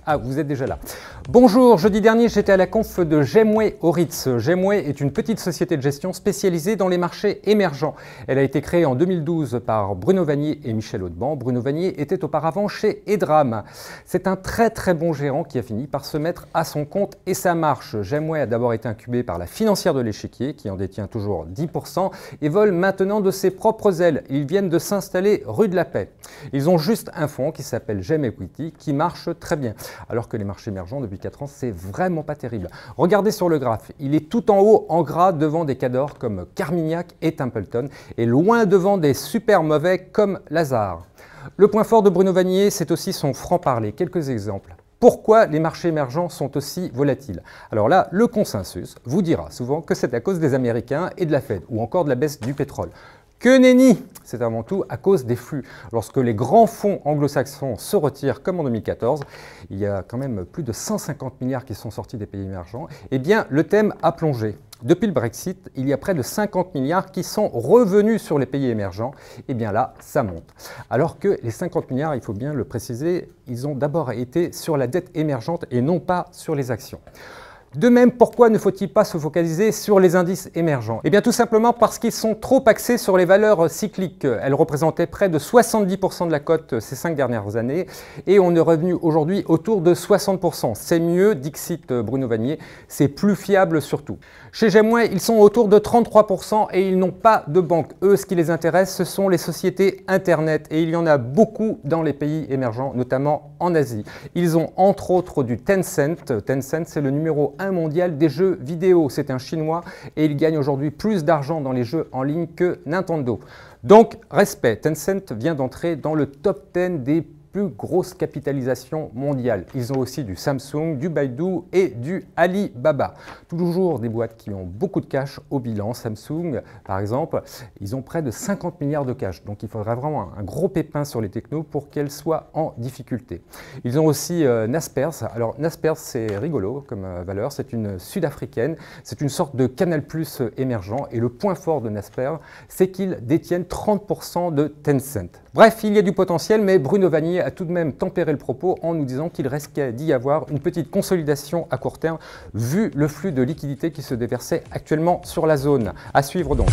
Ah, vous êtes déjà là. Bonjour, jeudi dernier, j'étais à la conf de Gemway au Ritz. Gemway est une petite société de gestion spécialisée dans les marchés émergents. Elle a été créée en 2012 par Bruno Vanier et Michel Audban. Bruno Vanier était auparavant chez Edram. C'est un très bon gérant qui a fini par se mettre à son compte et ça marche. Gemway a d'abord été incubé par la financière de l'Échiquier, qui en détient toujours 10%, et vole maintenant de ses propres ailes. Ils viennent de s'installer rue de la Paix. Ils ont juste un fonds qui s'appelle Gem Equity, qui marche très bien. Alors que les marchés émergents, depuis 4 ans, c'est vraiment pas terrible. Regardez sur le graphe, il est tout en haut en gras devant des cadors comme Carmignac et Templeton et loin devant des super mauvais comme Lazare. Le point fort de Bruno Vanier, c'est aussi son franc-parler. Quelques exemples. Pourquoi les marchés émergents sont aussi volatiles? Alors là, le consensus vous dira souvent que c'est à cause des Américains et de la Fed, ou encore de la baisse du pétrole. Que nenni! C'est avant tout à cause des flux. Lorsque les grands fonds anglo-saxons se retirent, comme en 2014, il y a quand même plus de 150 milliards qui sont sortis des pays émergents, eh bien le thème a plongé. Depuis le Brexit, il y a près de 50 milliards qui sont revenus sur les pays émergents. Et bien là, ça monte. Alors que les 50 milliards, il faut bien le préciser, ils ont d'abord été sur la dette émergente et non pas sur les actions. De même, pourquoi ne faut-il pas se focaliser sur les indices émergents? Eh bien tout simplement parce qu'ils sont trop axés sur les valeurs cycliques. Elles représentaient près de 70% de la cote ces 5 dernières années et on est revenu aujourd'hui autour de 60%. C'est mieux, dixit Bruno Vanier, c'est plus fiable surtout. Chez Gemway, ils sont autour de 33% et ils n'ont pas de banque. Eux, ce qui les intéresse, ce sont les sociétés Internet et il y en a beaucoup dans les pays émergents, notamment en Asie. Ils ont entre autres du Tencent. Tencent, c'est le numéro 1 mondial des jeux vidéo. C'est un Chinois et il gagne aujourd'hui plus d'argent dans les jeux en ligne que Nintendo. Donc, respect, Tencent vient d'entrer dans le top 10 des plus grosses capitalisations mondiales. Ils ont aussi du Samsung, du Baidu et du Alibaba. Toujours des boîtes qui ont beaucoup de cash au bilan. Samsung, par exemple, ils ont près de 50 milliards de cash. Donc il faudrait vraiment un gros pépin sur les technos pour qu'elles soient en difficulté. Ils ont aussi Naspers. Alors Naspers, c'est rigolo comme valeur. C'est une sud-africaine. C'est une sorte de Canal+ émergent. Et le point fort de Naspers, c'est qu'ils détiennent 30% de Tencent. Bref, il y a du potentiel, mais Bruno Vanier a tout de même tempéré le propos en nous disant qu'il risquait d'y avoir une petite consolidation à court terme vu le flux de liquidités qui se déversait actuellement sur la zone. À suivre donc.